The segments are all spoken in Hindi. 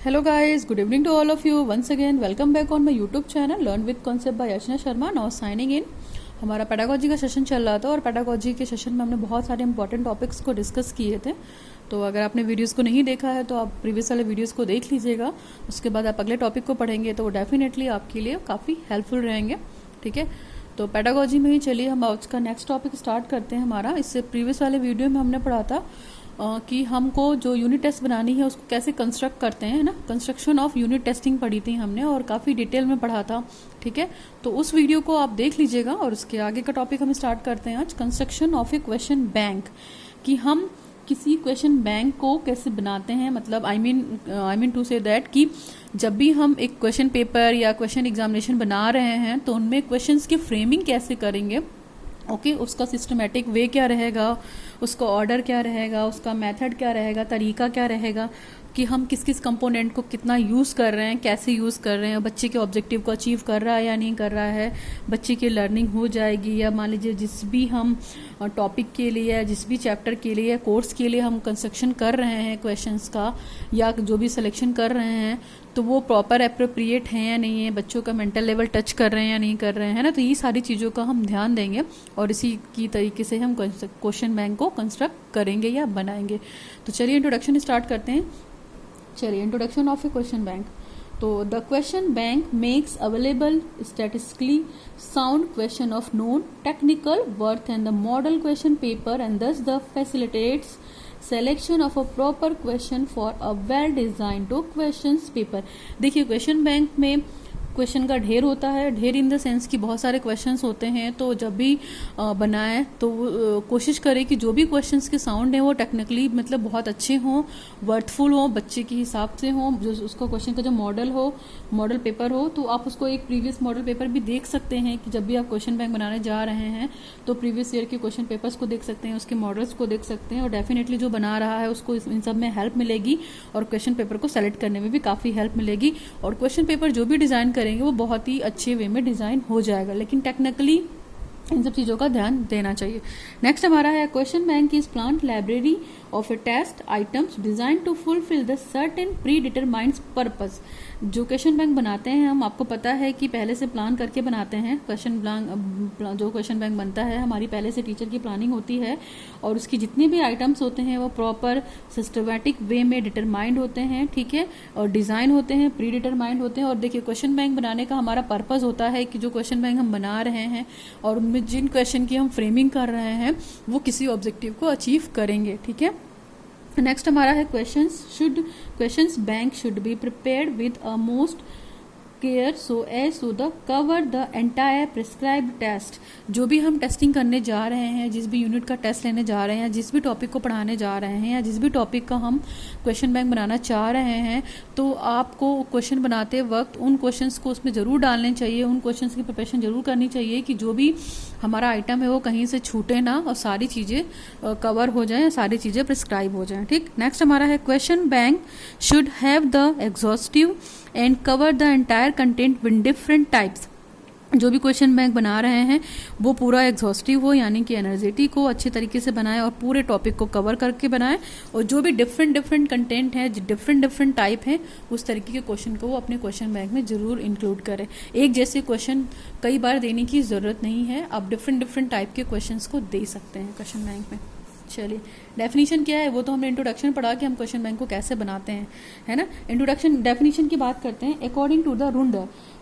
Hello guys, good evening to all of you. Once again, welcome back on my YouTube channel Learn with Concept by Archana Sharma. Now signing in. हमारा पेडागोजी का सेशन चल रहा था और पेडागोजी के सेशन में हमने बहुत सारे इंपॉर्टेंट टॉपिक्स को डिस्कस किए थे. तो अगर आपने वीडियोस को नहीं देखा है तो आप प्रीवियस वाले वीडियोस को देख लीजिएगा. उसके बाद आप अगले टॉपिक को पढ़ेंगे तो वो डेफिनेटली आपके लिए काफ़ी हेल्पफुल रहेंगे. ठीक है, तो पेडागोजी में ही चलिए हम आज का नेक्स्ट टॉपिक स्टार्ट करते हैं. हमारा इससे प्रीवियस वाले वीडियो में हमने पढ़ा था कि हमको जो यूनिट टेस्ट बनानी है उसको कैसे कंस्ट्रक्ट करते हैं, है ना. कंस्ट्रक्शन ऑफ यूनिट टेस्टिंग पढ़ी थी हमने और काफ़ी डिटेल में पढ़ा था. ठीक है, तो उस वीडियो को आप देख लीजिएगा. और उसके आगे का टॉपिक हम स्टार्ट करते हैं आज, construction of a question bank. कि हम किसी क्वेश्चन बैंक को कैसे बनाते हैं, मतलब I mean to say that कि जब भी हम एक क्वेश्चन पेपर या क्वेश्चन एग्जामिनेशन बना रहे हैं तो उनमें क्वेश्चंस की फ्रेमिंग कैसे करेंगे. ओके, उसका सिस्टमेटिक वे क्या रहेगा, उसका ऑर्डर क्या रहेगा, उसका मेथड क्या रहेगा, तरीका क्या रहेगा, कि हम किस किस कंपोनेंट को कितना यूज़ कर रहे हैं, कैसे यूज़ कर रहे हैं, बच्चे के ऑब्जेक्टिव को अचीव कर रहा है या नहीं कर रहा है, बच्चे की लर्निंग हो जाएगी. या मान लीजिए जिस भी हम टॉपिक के लिए या जिस भी चैप्टर के लिए कोर्स के लिए हम कंस्ट्रक्शन कर रहे हैं क्वेश्चंस का या जो भी सिलेक्शन कर रहे हैं तो वो प्रॉपर अप्रोप्रिएट है या नहीं है, बच्चों का मेंटल लेवल टच कर रहे हैं या नहीं कर रहे हैं, है ना. तो ये सारी चीज़ों का हम ध्यान देंगे और इसी की तरीके से हम क्वेश्चन बैंक को कंस्ट्रक्ट करेंगे या बनाएंगे. तो चलिए इंट्रोडक्शन स्टार्ट करते हैं. चलिए, introduction of a question bank. तो the question bank makes available statistically sound question of non technical worth and the model question paper and thus the facilitates selection of a proper question for a well designed to questions paper. देखिए, क्वेश्चन बैंक में क्वेश्चन का ढेर होता है. ढेर इन द सेंस कि बहुत सारे क्वेश्चंस होते हैं. तो जब भी बनाए तो कोशिश करें कि जो भी क्वेश्चंस के साउंड है वो टेक्निकली मतलब बहुत अच्छे हों, वर्थफुल हों, बच्चे के हिसाब से हों. जो उसका क्वेश्चन का जो मॉडल पेपर हो तो आप उसको एक प्रीवियस मॉडल पेपर भी देख सकते हैं कि जब भी आप क्वेश्चन बैंक बनाने जा रहे हैं तो प्रीवियस ईयर के क्वेश्चन पेपर्स को देख सकते हैं, उसके मॉडल्स को देख सकते हैं और डेफिनेटली जो बना रहा है उसको इन सब में हेल्प मिलेगी और क्वेश्चन पेपर को सेलेक्ट करने में भी काफ़ी हेल्प मिलेगी. और क्वेश्चन पेपर जो भी डिज़ाइन करेंगे वो बहुत ही अच्छे वे में डिजाइन हो जाएगा, लेकिन टेक्निकली इन सब चीज़ों का ध्यान देना चाहिए. नेक्स्ट हमारा है question bank is planned library of a test items design to fulfill the certain pre determined purpose. जो क्वेश्चन बैंक बनाते हैं हम, आपको पता है कि पहले से प्लान करके बनाते हैं. जो क्वेश्चन बैंक बनता है हमारी पहले से टीचर की प्लानिंग होती है और उसकी जितने भी आइटम्स होते हैं वो प्रॉपर सिस्टमैटिक वे में डिटरमाइंड होते हैं. ठीक है, और डिजाइन होते हैं, प्री डिटरमाइंड होते हैं. और देखिए, क्वेश्चन बैंक बनाने का हमारा पर्पस होता है कि जो क्वेश्चन बैंक हम बना रहे हैं और उनमें जिन क्वेश्चन की हम फ्रेमिंग कर रहे हैं वो किसी ऑब्जेक्टिव को अचीव करेंगे. ठीक है, नेक्स्ट हमारा है questions bank should be prepared with a most care so as to the cover the entire prescribed test. जो भी हम टेस्टिंग करने जा रहे हैं, जिस भी यूनिट का टेस्ट लेने जा रहे हैं, जिस भी टॉपिक को पढ़ाने जा रहे हैं या जिस भी टॉपिक का हम क्वेश्चन बैंक बनाना चाह रहे हैं तो आपको क्वेश्चन बनाते वक्त उन क्वेश्चंस को उसमें जरूर डालने चाहिए, उन क्वेश्चंस की प्रिपरेशन जरूर करनी चाहिए कि जो भी हमारा आइटम है वो कहीं से छूटे ना और सारी चीज़ें कवर हो जाएं, सारी चीज़ें प्रिस्क्राइब हो जाएं. ठीक, नेक्स्ट हमारा है question bank should have the exhaustive and cover the entire content with different types. जो भी क्वेश्चन बैंक बना रहे हैं वो पूरा एग्जॉस्टिव हो, यानी कि एनर्जेटिक हो, अच्छे तरीके से बनाए और पूरे टॉपिक को कवर करके बनाए. और जो भी डिफरेंट कंटेंट है, डिफरेंट टाइप है, उस तरीके के क्वेश्चन को वो अपने क्वेश्चन बैंक में जरूर इंक्लूड करें. एक जैसे क्वेश्चन कई बार देने की ज़रूरत नहीं है, आप डिफरेंट टाइप के क्वेश्चन को दे सकते हैं क्वेश्चन बैंक में. चलिए, डेफिनेशन क्या है वो तो हमने इंट्रोडक्शन पढ़ा कि हम क्वेश्चन बैंक को कैसे बनाते हैं, है ना. इंट्रोडक्शन डेफिनेशन की बात करते हैं. अकॉर्डिंग टू द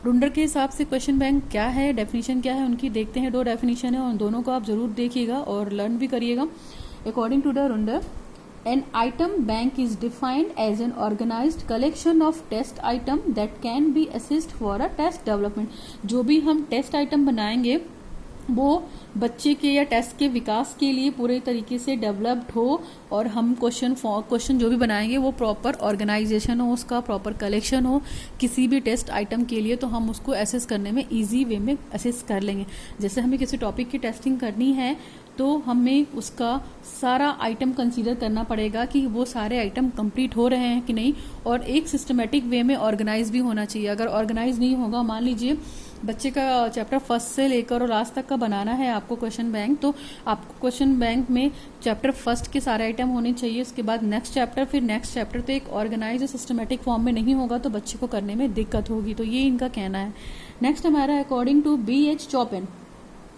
रुंडर के हिसाब से क्वेश्चन बैंक क्या है, डेफिनेशन क्या है उनकी देखते हैं. 2 डेफिनेशन है और दोनों को आप जरूर देखिएगा और लर्न भी करिएगा. According to the rounder, an item bank is defined as an organized collection of test item that can be assessed for a test development. जो भी हम टेस्ट आइटम बनाएंगे वो बच्चे के या टेस्ट के विकास के लिए पूरे तरीके से डेवलप्ड हो और हम क्वेश्चन जो भी बनाएंगे वो प्रॉपर ऑर्गेनाइजेशन हो, उसका प्रॉपर कलेक्शन हो किसी भी टेस्ट आइटम के लिए, तो हम उसको एसेस करने में इजी वे में एसेस कर लेंगे. जैसे हमें किसी टॉपिक की टेस्टिंग करनी है तो हमें उसका सारा आइटम कंसीडर करना पड़ेगा कि वो सारे आइटम कंप्लीट हो रहे हैं कि नहीं, और एक सिस्टमेटिक वे में ऑर्गेनाइज भी होना चाहिए। अगर ऑर्गेनाइज नहीं होगा, मान लीजिए बच्चे का चैप्टर फर्स्ट से लेकर और लास्ट तक का बनाना है आपको क्वेश्चन बैंक, तो आपको क्वेश्चन बैंक में चैप्टर फर्स्ट के सारे आइटम होने चाहिए, उसके बाद नेक्स्ट चैप्टर, फिर नेक्स्ट चैप्टर। तो एक ऑर्गेनाइज और सिस्टमेटिक फॉर्म में नहीं होगा तो बच्चे को करने में दिक्कत होगी। तो ये इनका कहना है। नेक्स्ट हमारा अकॉर्डिंग टू BH चॉपिन,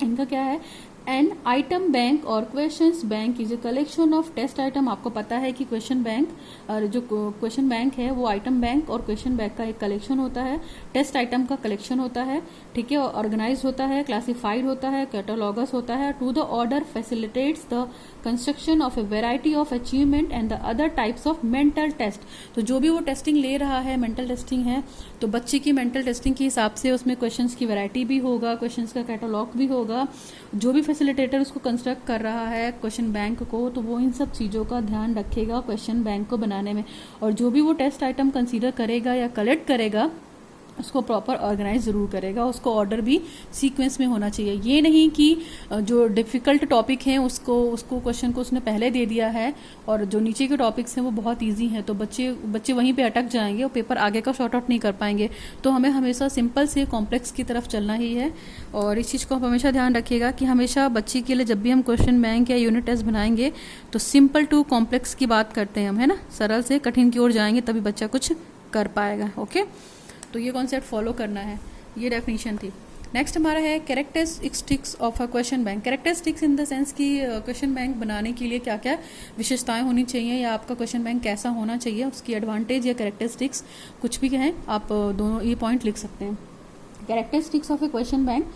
इनका क्या है, एन आइटम बैंक और questions bank is a collection of test item. आपको पता है कि क्वेश्चन बैंक, जो क्वेश्चन बैंक है वो आइटम बैंक और क्वेश्चन बैंक का एक कलेक्शन होता है, टेस्ट आइटम का कलेक्शन होता है, ठीक है। ऑर्गेनाइज होता है, क्लासिफाइड होता है, कैटलॉगस होता है। To the order facilitates the construction of a variety of achievement and the other types of mental test. तो जो भी वो टेस्टिंग ले रहा है, मेंटल टेस्टिंग है, तो बच्चे की मेंटल टेस्टिंग के हिसाब से उसमें क्वेश्चंस की वैरायटी भी होगा, क्वेश्चंस का कैटलॉग भी होगा। जो भी फैसिलिटेटर उसको कंस्ट्रक्ट कर रहा है क्वेश्चन बैंक को, तो वो इन सब चीज़ों का ध्यान रखेगा क्वेश्चन बैंक को बनाने में। और जो भी वो टेस्ट आइटम कंसीडर करेगा या कलेक्ट करेगा, उसको प्रॉपर ऑर्गेनाइज जरूर करेगा, उसको ऑर्डर भी सीक्वेंस में होना चाहिए। ये नहीं कि जो डिफिकल्ट टॉपिक हैं उसको क्वेश्चन को उसने पहले दे दिया है और जो नीचे के टॉपिक्स हैं वो बहुत इजी हैं, तो बच्चे वहीं पे अटक जाएंगे और पेपर आगे का शॉर्ट आउट नहीं कर पाएंगे। तो हमें हमेशा सिंपल से कॉम्प्लेक्स की तरफ चलना ही है। और इस चीज़ को आप हमेशा ध्यान रखिएगा कि हमेशा बच्चे के लिए जब भी हम क्वेश्चन बैंक या यूनिट टेस्ट बनाएंगे तो सिंपल टू कॉम्प्लेक्स की बात करते हैं हम, है ना। सरल से कठिन की ओर जाएंगे तभी बच्चा कुछ कर पाएगा। ओके, तो ये कॉन्सेप्ट फॉलो करना है। ये डेफिनेशन थी। नेक्स्ट हमारा है characteristics of a question bank. Characteristics in the sense कि क्वेश्चन बैंक बनाने के लिए क्या क्या विशेषताएं होनी चाहिए या आपका क्वेश्चन बैंक कैसा होना चाहिए, उसकी एडवांटेज या कैरेक्टरिस्टिक्स कुछ भी कहें आप, दोनों ये पॉइंट लिख सकते हैं। Characteristics of a question bank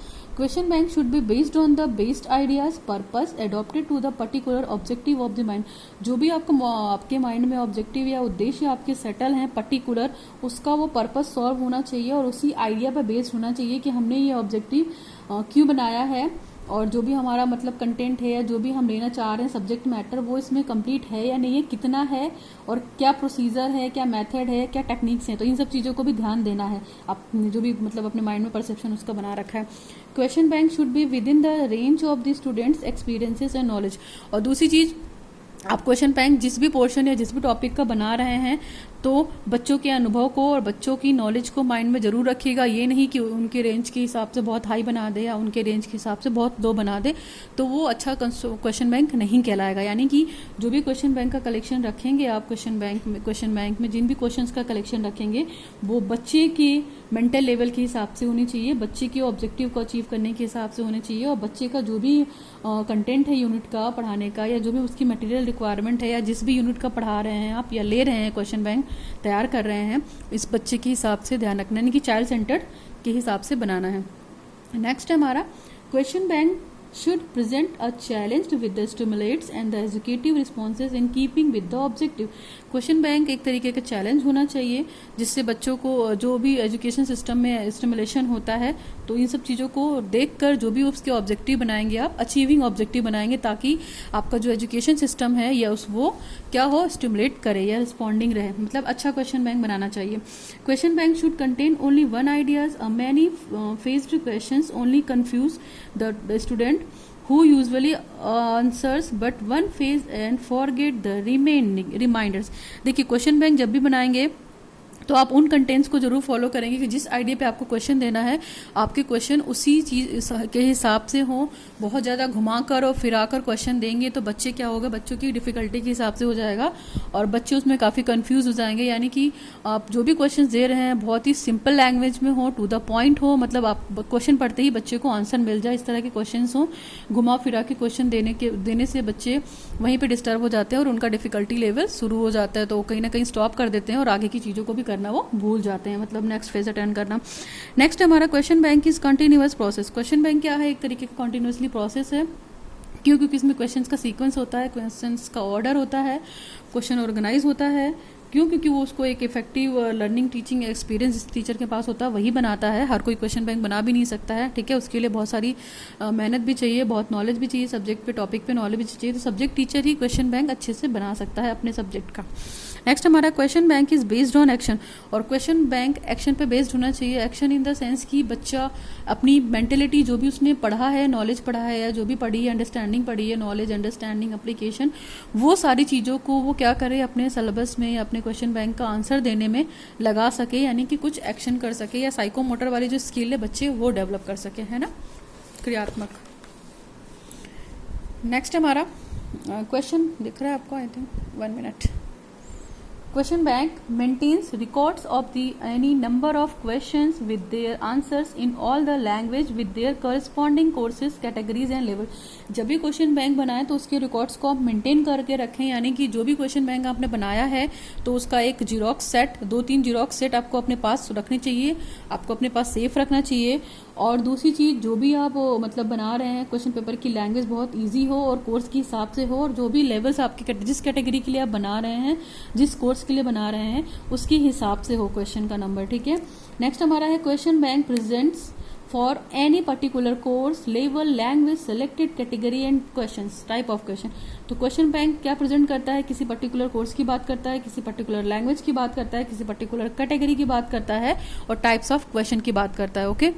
should be based on the based ideas purpose adopted to the particular objective of the mind। जो भी आपके माइंड में ऑब्जेक्टिव या उद्देश्य आपके सेटल हैं पर्टिकुलर, उसका वो पर्पस सॉल्व होना चाहिए और उसी आइडिया पर बेस्ड होना चाहिए कि हमने ये ऑब्जेक्टिव क्यों बनाया है, और जो भी हमारा मतलब कंटेंट है या जो भी हम लेना चाह रहे हैं सब्जेक्ट मैटर, वो इसमें कंप्लीट है या नहीं है, कितना है और क्या प्रोसीजर है, क्या मेथड है, क्या टेक्निक्स हैं। तो इन सब चीज़ों को भी ध्यान देना है। आपने जो भी मतलब अपने माइंड में परसेप्शन उसका बना रखा है। Question bank should be with in the range of the students experiences and knowledge. और दूसरी चीज़, आप क्वेश्चन बैंक जिस भी पोर्शन या जिस भी टॉपिक का बना रहे हैं तो बच्चों के अनुभव को और बच्चों की नॉलेज को माइंड में जरूर रखिएगा। ये नहीं कि उनके रेंज के हिसाब से बहुत हाई बना दे या उनके रेंज के हिसाब से बहुत लो बना दे, तो वो अच्छा क्वेश्चन बैंक नहीं कहलाएगा। यानी कि जो भी क्वेश्चन बैंक का कलेक्शन रखेंगे आप क्वेश्चन बैंक में जिन भी क्वेश्चंस का कलेक्शन रखेंगे वो बच्चे के मेंटल लेवल के हिसाब से होनी चाहिए, बच्चे के ऑब्जेक्टिव को अचीव करने के हिसाब से होने चाहिए, और बच्चे का जो भी कंटेंट है यूनिट का पढ़ाने का या जो भी उसकी मटेरियल रिक्वायरमेंट है या जिस भी यूनिट का पढ़ा रहे हैं आप या ले रहे हैं क्वेश्चन बैंक तैयार कर रहे हैं, इस बच्चे के हिसाब से ध्यान रखना, यानी कि चाइल्ड सेंटर्ड के हिसाब से बनाना है। नेक्स्ट है हमारा question bank should present a challenge with the stimulates and the executive responses in keeping with the objective। Question bank एक तरीके का चैलेंज होना चाहिए जिससे बच्चों को जो भी एजुकेशन सिस्टम में स्टिमुलेशन होता है तो इन सब चीज़ों को देखकर जो भी उसके ऑब्जेक्टिव बनाएंगे आप अचीविंग ऑब्जेक्टिव बनाएंगे, ताकि आपका जो एजुकेशन सिस्टम है या वो क्या हो, स्टिमुलेट करे या रिस्पॉन्डिंग रहे, मतलब अच्छा क्वेश्चन बैंक बनाना चाहिए। Question bank should contain only one ideas, many faced questions only confuse the student who usually answers but one phase and forget the remaining reminders। देखिए क्वेश्चन बैंक जब भी बनाएंगे तो आप उन कंटेंट्स को जरूर फॉलो करेंगे कि जिस आइडिया पे आपको क्वेश्चन देना है आपके क्वेश्चन उसी चीज के हिसाब से हो। बहुत ज़्यादा घुमाकर और फिराकर क्वेश्चन देंगे तो बच्चे क्या होगा, बच्चों की डिफिकल्टी के हिसाब से हो जाएगा और बच्चे उसमें काफ़ी कंफ्यूज हो जाएंगे। यानी कि आप जो भी क्वेश्चन दे रहे हैं बहुत ही सिंपल लैंग्वेज में हो, टू द पॉइंट हो, मतलब आप क्वेश्चन पढ़ते ही बच्चे को आंसर मिल जाए, इस तरह के क्वेश्चन हो। घुमा फिरा के क्वेश्चन देने से बच्चे वहीं पर डिस्टर्ब हो जाते हैं और उनका डिफिकल्टी लेवल शुरू हो जाता है, तो कहीं ना कहीं स्टॉप कर देते हैं और आगे की चीज़ों को भी करना वो भूल जाते हैं, मतलब नेक्स्ट फेज अटेंड करना। नेक्स्ट हमारा question bank is continuous process. Question bank क्या है, एक तरीके का कंटिन्यूअसली प्रोसेस है। क्यों? क्योंकि इसमें क्वेश्चंस का सीक्वेंस होता है, क्वेश्चंस का ऑर्डर होता है, क्वेश्चन ऑर्गेनाइज होता है। क्यों? क्योंकि वो उसको एक इफेक्टिव लर्निंग टीचिंग एक्सपीरियंस जिस टीचर के पास होता है वही बनाता है। हर कोई क्वेश्चन बैंक बना भी नहीं सकता है, ठीक है। उसके लिए बहुत सारी मेहनत भी चाहिए, बहुत नॉलेज भी चाहिए, सब्जेक्ट पे टॉपिक पे नॉलेज भी चाहिए। तो सब्जेक्ट टीचर ही क्वेश्चन बैंक अच्छे से बना सकता है अपने सब्जेक्ट का। नेक्स्ट हमारा question bank is based on action, और क्वेश्चन बैंक एक्शन पे बेस्ड होना चाहिए। एक्शन इन द सेंस कि बच्चा अपनी मेंटेलिटी जो भी उसने पढ़ा है, नॉलेज पढ़ा है या जो भी पढ़ी है, अंडरस्टैंडिंग पढ़ी है, नॉलेज अंडरस्टैंडिंग एप्लीकेशन, वो सारी चीज़ों को वो क्या करे अपने सिलेबस में या अपने क्वेश्चन बैंक का आंसर देने में लगा सके, यानी कि कुछ एक्शन कर सके या साइकोमोटर वाली जो स्किल है बच्चे वो डेवलप कर सके, है ना, क्रियात्मक। नेक्स्ट हमारा क्वेश्चन दिख रहा है आपको, I think 1 minute. Question bank maintains records of the any number of questions with their answers in all the language with their corresponding courses, categories and level। जब भी क्वेश्चन बैंक बनाए तो उसके रिकॉर्ड्स को आप मेंटेन करके रखें, यानी कि जो भी क्वेश्चन बैंक आपने बनाया है तो उसका एक जीरोक्स सेट, 2-3 जीरोक्स सेट आपको अपने पास रखने चाहिए, आपको अपने पास सेफ रखना चाहिए। और दूसरी चीज़, जो भी आप मतलब बना रहे हैं क्वेश्चन पेपर की लैंग्वेज बहुत इजी हो और कोर्स के हिसाब से हो, और जो भी लेवल्स आपके जिस कैटेगरी के लिए आप बना रहे हैं, जिस कोर्स के लिए बना रहे हैं उसके हिसाब से हो क्वेश्चन का नंबर, ठीक है। नेक्स्ट हमारा है question bank presents for any particular course, level, language, selected category and questions, type of question. तो क्वेश्चन बैंक क्या प्रेजेंट करता है, किसी पर्टिकुलर कोर्स की बात करता है, किसी पर्टिकुलर लैंग्वेज की बात करता है, किसी पर्टिकुलर कैटेगरी की बात करता है और टाइप्स ऑफ क्वेश्चन की बात करता है, ओके।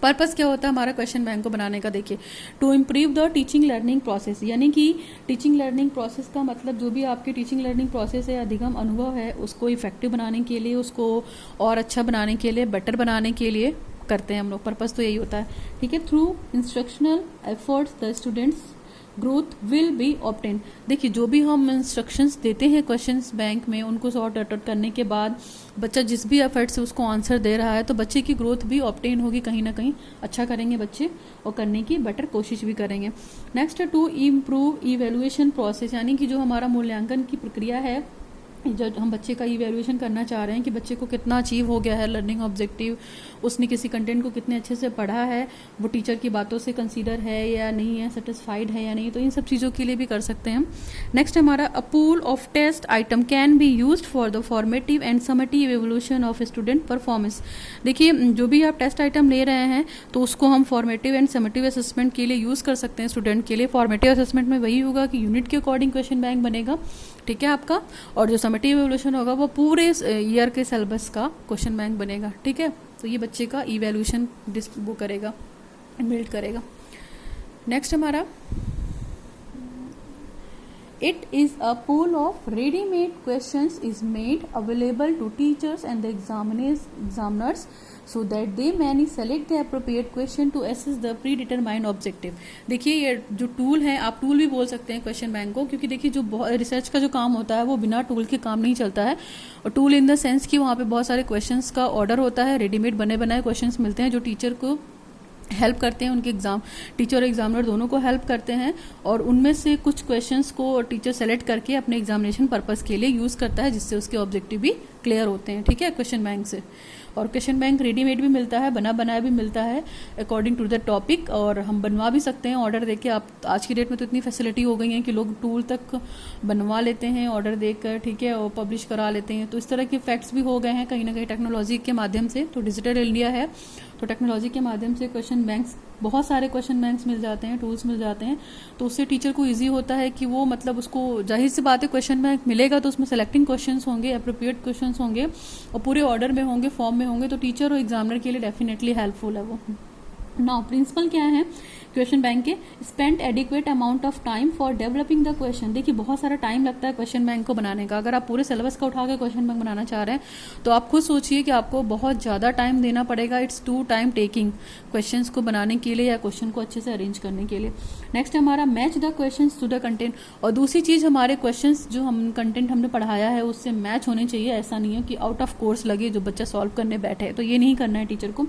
पर्पस क्या होता है हमारा क्वेश्चन बैंक को बनाने का, देखिए, to improve the teaching learning process, यानी कि टीचिंग लर्निंग प्रोसेस का मतलब जो भी आपकी टीचिंग लर्निंग प्रोसेस है, अधिगम अनुभव है, उसको इफेक्टिव बनाने के लिए, उसको और अच्छा बनाने के लिए, बेटर बनाने के लिए करते हैं हम लोग। पर्पस तो यही होता है, ठीक है। Through instructional efforts the students growth will be obtain. देखिए, जो भी हम इंस्ट्रक्शंस देते हैं क्वेश्चंस बैंक में, उनको सॉर्ट आउट करने के बाद बच्चा जिस भी एफर्ट से उसको आंसर दे रहा है तो बच्चे की ग्रोथ भी ऑब्टेन होगी, कहीं ना कहीं अच्छा करेंगे बच्चे और करने की बेटर कोशिश भी करेंगे। Next, to improve evaluation process, यानी कि जो हमारा मूल्यांकन की प्रक्रिया है, जब हम बच्चे का इवैल्यूएशन करना चाह रहे हैं कि बच्चे को कितना अचीव हो गया है लर्निंग ऑब्जेक्टिव, उसने किसी कंटेंट को कितने अच्छे से पढ़ा है, वो टीचर की बातों से कंसीडर है या नहीं है, सेटिस्फाइड है या नहीं, तो इन सब चीज़ों के लिए भी कर सकते हैं हम। नेक्स्ट हमारा, a pool of test item can be used for the formative and summative evolution of student performance. देखिए, जो भी आप टेस्ट आइटम ले रहे हैं तो उसको हम फॉर्मेटिव एंड समेटिव असेसमेंट के लिए यूज़ कर सकते हैं स्टूडेंट के लिए। फॉर्मेटिव असेसमेंट में वही होगा कि यूनिट के अकॉर्डिंग क्वेश्चन बैंक बनेगा, ठीक है आपका, और जो समेटिव एवोल्यूशन होगा वो पूरे ईयर के सिलेबस का क्वेश्चन बैंक बनेगा, ठीक है। तो ये बच्चे का इवैल्यूएशन वो करेगा, बिल्ड करेगा। नेक्स्ट हमारा, it is a pool of readymade questions is made available to teachers and the examiners so that they may select the appropriate question to assess the predetermined objective। देखिए, ये जो टूल है, आप टूल भी बोल सकते हैं क्वेश्चन बैंक को, क्योंकि देखिए जो रिसर्च का जो काम होता है वो बिना टूल के काम नहीं चलता है। और टूल इन द सेंस कि वहाँ पे बहुत सारे क्वेश्चंस का ऑर्डर होता है, रेडीमेड बने बनाए क्वेश्चंस मिलते हैं जो टीचर को हेल्प करते हैं, उनके एग्जाम, टीचर और एग्जामिनर दोनों को हेल्प करते हैं, और उनमें से कुछ क्वेश्चंस को टीचर सेलेक्ट करके अपने एग्जामिनेशन पर्पस के लिए यूज़ करता है, जिससे उसके ऑब्जेक्टिव भी क्लियर होते हैं, ठीक है, क्वेश्चन बैंक से। और क्वेश्चन बैंक रेडीमेड भी मिलता है, बना बनाया भी मिलता है अकॉर्डिंग टू द टॉपिक, और हम बनवा भी सकते हैं ऑर्डर देके। आप आज की डेट में तो इतनी फैसिलिटी हो गई है कि लोग टूल तक बनवा लेते हैं ऑर्डर देकर, ठीक है, और पब्लिश करा लेते हैं। तो इस तरह के फैक्ट्स भी हो गए हैं कहीं ना कहीं टेक्नोलॉजी के माध्यम से। तो डिजिटल इंडिया है, तो टेक्नोलॉजी के माध्यम से क्वेश्चन बैंक्स, बहुत सारे क्वेश्चन बैंक्स मिल जाते हैं, टूल्स मिल जाते हैं, तो उससे टीचर को इजी होता है कि वो मतलब उसको, जाहिर सी बात है क्वेश्चन बैंक मिलेगा तो उसमें सेलेक्टिंग क्वेश्चंस होंगे, अप्रोप्रिएट क्वेश्चंस होंगे और पूरे ऑर्डर में होंगे, फॉर्म में होंगे, तो टीचर और एग्जामिनर के लिए डेफिनेटली हेल्पफुल है वो। नाउ प्रिंसिपल क्या है क्वेश्चन बैंक के, spend adequate amount of time for developing the question. देखिए, बहुत सारा टाइम लगता है क्वेश्चन बैंक को बनाने का। अगर आप पूरे सिलेबस का उठा के क्वेश्चन बैंक बनाना चाह रहे हैं तो आप खुद सोचिए कि आपको बहुत ज़्यादा टाइम देना पड़ेगा। It's too time taking questions को बनाने के लिए या क्वेश्चन को अच्छे से अरेंज करने के लिए। नेक्स्ट हमारा, match the questions to the content. और दूसरी चीज़, हमारे क्वेश्चंस जो हम कंटेंट हमने पढ़ाया है उससे मैच होने चाहिए। ऐसा नहीं है कि आउट ऑफ कोर्स लगे जो बच्चा सॉल्व करने बैठे, तो ये नहीं करना है टीचर को।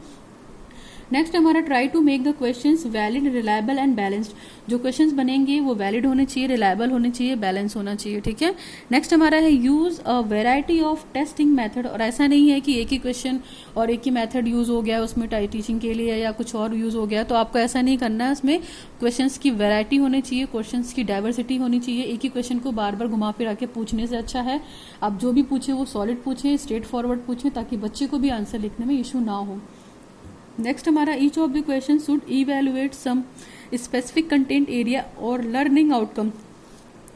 नेक्स्ट हमारा, try to make the questions valid, reliable and balanced. जो क्वेश्चंस बनेंगे वो वैलिड होने चाहिए, रिलायबल होने चाहिए, बैलेंस होना चाहिए, ठीक है। नेक्स्ट हमारा है, use a variety of testing method. और ऐसा नहीं है कि एक ही क्वेश्चन और एक ही मेथड यूज हो गया उसमें टीचिंग के लिए या कुछ और यूज हो गया, तो आपको ऐसा नहीं करना है। उसमें क्वेश्चंस की वेराइटी होनी चाहिए, क्वेश्चंस की डाइवर्सिटी होनी चाहिए। एक ही क्वेश्चन को बार बार घुमा फिरा के पूछने से अच्छा है आप जो भी पूछे वो सॉलिड पूछें, स्ट्रेट फॉरवर्ड पूछें, ताकि बच्चे को भी आंसर लिखने में इशू ना हो। नेक्स्ट हमारा, each of the question should evaluate some specific content area और लर्निंग आउटकम।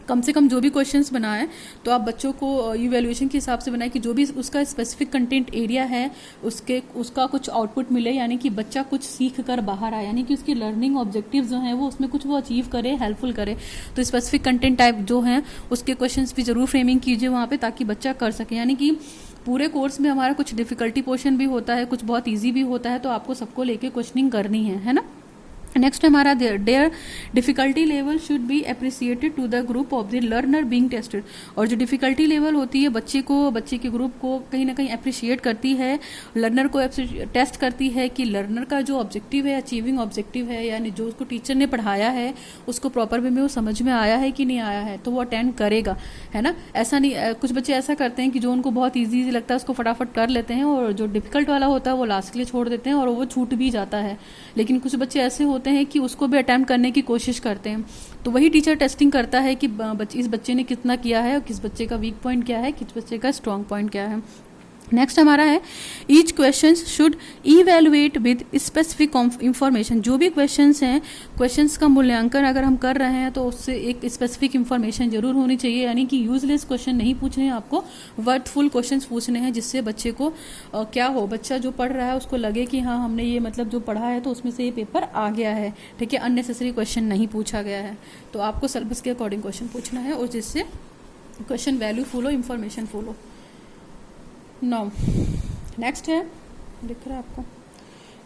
कम से कम जो भी क्वेश्चंस बनाएं तो आप बच्चों को इवैल्यूएशन के हिसाब से बनाएं कि जो भी उसका स्पेसिफिक कंटेंट एरिया है उसका कुछ आउटपुट मिले, यानी कि बच्चा कुछ सीख कर बाहर आए, यानी कि उसकी लर्निंग ऑब्जेक्टिव्स जो हैं वो उसमें कुछ वो अचीव करे, हेल्पफुल करे। तो स्पेसिफिक कंटेंट टाइप जो हैं उसके क्वेश्चंस भी जरूर फ्रेमिंग कीजिए वहाँ पे, ताकि बच्चा कर सके। यानी कि पूरे कोर्स में हमारा कुछ डिफिकल्टी पोर्शन भी होता है, कुछ बहुत ईजी भी होता है, तो आपको सबको लेके क्वेश्चनिंग करनी है ना। नेक्स्ट हमारा their difficulty level should be appreciated to the group of the learner being tested. और जो डिफिकल्टी लेवल होती है बच्चे के ग्रुप को कहीं ना कहीं अप्रिशिएट करती है, लर्नर को टेस्ट करती है कि लर्नर का जो ऑब्जेक्टिव है, अचीविंग ऑब्जेक्टिव है, यानी जो उसको टीचर ने पढ़ाया है उसको प्रॉपर वे में वो समझ में आया है कि नहीं आया है, तो वो अटेंड करेगा, है ना। ऐसा नहीं, कुछ बच्चे ऐसा करते हैं कि जो उनको बहुत ईजी लगता है उसको फटाफट कर लेते हैं, और जो डिफिकल्ट वाला होता है वो लास्ट के लिए छोड़ देते हैं और वो छूट भी जाता है। लेकिन कुछ बच्चे ऐसे होते हैं कि उसको भी अटेम्प्ट करने की कोशिश करते हैं, तो वही टीचर टेस्टिंग करता है कि इस बच्चे ने कितना किया है और किस बच्चे का वीक पॉइंट क्या है, किस बच्चे का स्ट्रॉन्ग पॉइंट क्या है। नेक्स्ट हमारा है each question should evaluate with specific information. जो भी क्वेश्चंस हैं, क्वेश्चंस का मूल्यांकन अगर हम कर रहे हैं तो उससे एक स्पेसिफिक इंफॉर्मेशन जरूर होनी चाहिए, यानी कि यूजलेस क्वेश्चन नहीं पूछने हैं आपको, वर्थफुल क्वेश्चंस पूछने हैं, जिससे बच्चे को क्या हो, बच्चा जो पढ़ रहा है उसको लगे कि हाँ हमने ये मतलब जो पढ़ा है तो उसमें से ये पेपर आ गया है, ठीक है, अननेसेसरी क्वेश्चन नहीं पूछा गया है। तो आपको सिलेबस के अकॉर्डिंग क्वेश्चन पूछना है और जिससे क्वेश्चन वैल्यूफुल हो, इंफॉर्मेशन फुल हो। नाउ नेक्स्ट है, दिख रहा है आपको,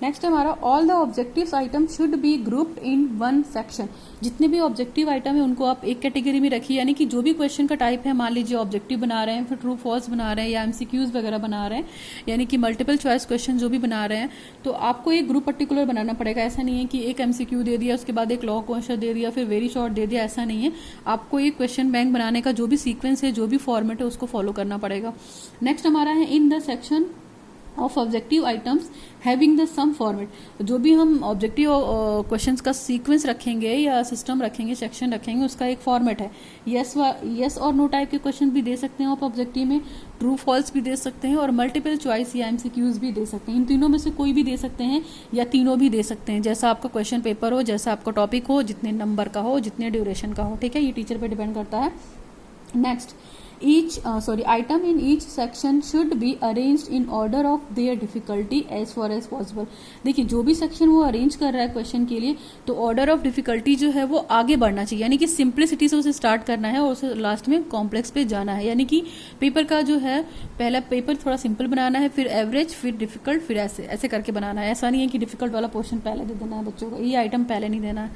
नेक्स्ट हमारा all the objectives item should be grouped in one section. जितने भी ऑब्जेक्टिव आइटम है उनको आप एक कैटेगरी में रखिए, यानी कि जो भी क्वेश्चन का टाइप है, मान लीजिए ऑब्जेक्टिव बना रहे हैं, फिर ट्रू फॉल्स बना रहे हैं या एमसीक्यूज वगैरह बना रहे हैं, यानी कि मल्टीपल चॉइस क्वेश्चन जो भी बना रहे हैं, तो आपको एक ग्रुप पर्टिकुलर बनाना पड़ेगा। ऐसा नहीं है कि एक एमसीक्यू दे दिया उसके बाद एक लॉन्ग क्वेश्चन दे दिया फिर वेरी शॉर्ट दे दिया, ऐसा नहीं है। आपको एक क्वेश्चन बैंक बनाने का जो भी सीक्वेंस है, जो भी फॉर्मेट है, उसको फॉलो करना पड़ेगा। नेक्स्ट हमारा है in the section of objective items having the same format. जो भी हम ऑब्जेक्टिव क्वेश्चंस का सीक्वेंस रखेंगे या सिस्टम रखेंगे, सेक्शन रखेंगे, उसका एक फॉर्मेट है। यस और नो टाइप के क्वेश्चन भी दे सकते हैं आप ऑब्जेक्टिव में, ट्रू फॉल्स भी दे सकते हैं और मल्टीपल चॉइस या एमसीक्यूज भी दे सकते हैं। इन तीनों में से कोई भी दे सकते हैं या तीनों भी दे सकते हैं, जैसा आपका क्वेश्चन पेपर हो, जैसा आपका टॉपिक हो, जितने नंबर का हो, जितने ड्यूरेशन का हो, ठीक है, ये टीचर पे डिपेंड करता है। Next item in each section should be arranged in order of their difficulty as far as possible। देखिए जो भी सेक्शन वो अरेंज कर रहा है क्वेश्चन के लिए, तो ऑर्डर ऑफ डिफिकल्टी जो है वो आगे बढ़ना चाहिए, यानी कि सिंप्लिसिटी से उसे स्टार्ट करना है और उसे लास्ट में कॉम्प्लेक्स पे जाना है। यानी कि पेपर का जो है पहला पेपर थोड़ा सिंपल बनाना है, फिर एवरेज, फिर डिफिकल्ट, फिर ऐसे करके बनाना है। ऐसा नहीं है कि डिफिकल्ट वाला पोर्शन पहले दे देना है बच्चों को, ये आइटम पहले नहीं देना है।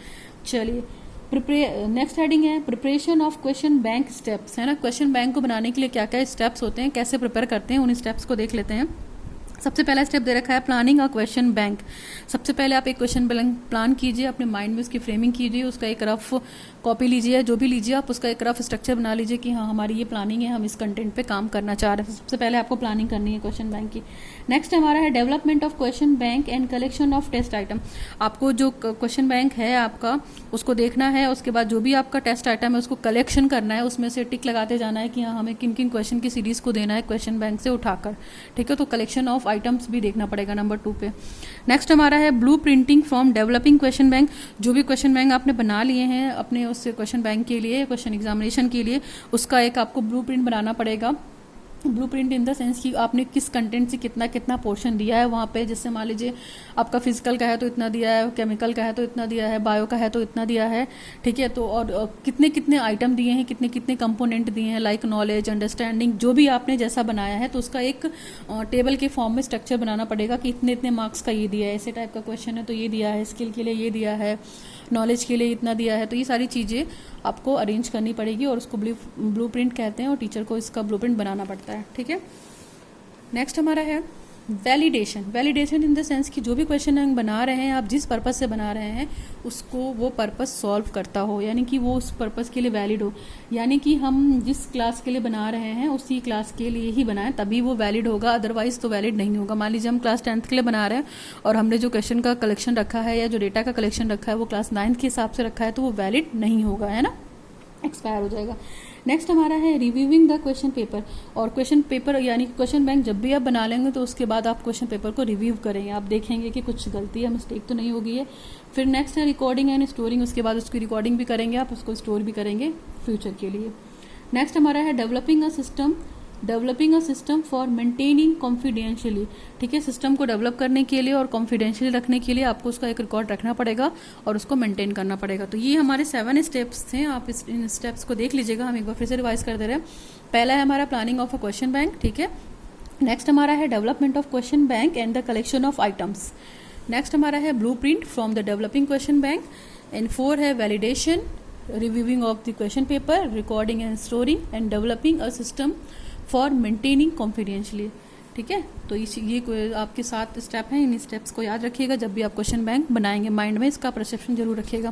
चलिए नेक्स्ट हेडिंग है preparation of question bank steps, है ना। क्वेश्चन बैंक को बनाने के लिए क्या क्या स्टेप्स होते हैं, कैसे प्रिपेयर करते हैं, उन स्टेप्स को देख लेते हैं। सबसे पहला स्टेप दे रखा है प्लानिंग अ क्वेश्चन बैंक। सबसे पहले आप एक क्वेश्चन बैंक प्लान कीजिए, अपने माइंड में उसकी फ्रेमिंग कीजिए, उसका एक रफ कॉपी लीजिए, जो भी लीजिए आप उसका एक रफ स्ट्रक्चर बना लीजिए कि हाँ हमारी ये प्लानिंग है, हम इस कंटेंट पे काम करना चाह रहे हैं। सबसे पहले आपको प्लानिंग करनी है क्वेश्चन बैंक की। नेक्स्ट हमारा है development of question bank and collection of test item. आपको जो क्वेश्चन बैंक है आपका उसको देखना है, उसके बाद जो भी आपका टेस्ट आइटम है उसको कलेक्शन करना है, उसमें से टिक लगाते जाना है कि हाँ हमें किन किन क्वेश्चन की सीरीज को देना है क्वेश्चन बैंक से उठाकर, ठीक है। तो कलेक्शन ऑफ आइटम्स भी देखना पड़ेगा नंबर 2 पे। नेक्स्ट हमारा है blue printing from developing question bank. जो भी क्वेश्चन बैंक आपने बना लिए हैं अपने उस क्वेश्चन बैंक के लिए, क्वेश्चन एग्जामिनेशन के लिए, उसका एक आपको ब्लू प्रिंट बनाना पड़ेगा। Blue print in the sense कि आपने किस कंटेंट से कितना कितना पोर्शन दिया है वहाँ पे। जैसे मान लीजिए आपका फिजिकल का है तो इतना दिया है, केमिकल का है तो इतना दिया है, बायो का है तो इतना दिया है, ठीक है। तो और कितने कितने आइटम दिए हैं, कितने कितने कंपोनेंट दिए हैं, लाइक नॉलेज, अंडरस्टैंडिंग, जो भी आपने जैसा बनाया है तो उसका एक टेबल के फॉर्म में स्ट्रक्चर बनाना पड़ेगा कि इतने इतने मार्क्स का ये दिया है, ऐसे टाइप का क्वेश्चन है तो ये दिया है, स्किल के लिए ये दिया है, नॉलेज के लिए इतना दिया है। तो ये सारी चीज़ें आपको अरेंज करनी पड़ेगी और उसको ब्लू प्रिंट कहते हैं और टीचर को इसका ब्लू प्रिंट बनाना पड़ता है, ठीक है। नेक्स्ट हमारा है validation. Validation in the sense कि जो भी क्वेश्चन हम बना रहे हैं, आप जिस पर्पस से बना रहे हैं उसको वो पर्पस सॉल्व करता हो, यानी कि वो उस पर्पस के लिए वैलिड हो। यानी कि हम जिस क्लास के लिए बना रहे हैं उसी क्लास के लिए ही बनाएं, तभी वो वैलिड होगा, अदरवाइज तो वैलिड नहीं होगा। मान लीजिए हम क्लास 10th के लिए बना रहे हैं और हमने जो क्वेश्चन का कलेक्शन रखा है या जो डेटा का कलेक्शन रखा है वो क्लास 9th के हिसाब से रखा है, तो वो वैलिड नहीं होगा, है ना, एक्सपायर हो जाएगा। नेक्स्ट हमारा है रिव्यूइंग द क्वेश्चन पेपर। और क्वेश्चन पेपर यानी कि क्वेश्चन बैंक जब भी आप बना लेंगे तो उसके बाद आप क्वेश्चन पेपर को रिव्यू करेंगे, आप देखेंगे कि कुछ गलती या मिस्टेक तो नहीं हो गई है। फिर नेक्स्ट है रिकॉर्डिंग एंड स्टोरिंग, उसके बाद उसकी रिकॉर्डिंग भी करेंगे आप, उसको स्टोर भी करेंगे। फ्यूचर के लिए। नेक्स्ट हमारा है developing a system for maintaining confidentiality. ठीक है, सिस्टम को डेवलप करने के लिए और कॉन्फिडेंशियली रखने के लिए आपको उसका एक रिकॉर्ड रखना पड़ेगा और उसको मेंटेन करना पड़ेगा। तो ये हमारे 7 स्टेप्स थे, आप इन स्टेप्स को देख लीजिएगा। हम एक बार फिर से रिवाइज कर दे रहे हैं। पहला है हमारा planning of a question bank. ठीक है, नेक्स्ट हमारा है development of question bank and the collection of items. Next हमारा है blueprint from the developing question bank. And 4 है validation, reviewing of the question paper, recording and storing and developing a system for maintaining confidentiality. ठीक है, तो ये आपके 7 स्टेप हैं। इन स्टेप्स को याद रखिएगा जब भी आप क्वेश्चन बैंक बनाएंगे, माइंड में इसका परसेप्शन जरूर रखिएगा।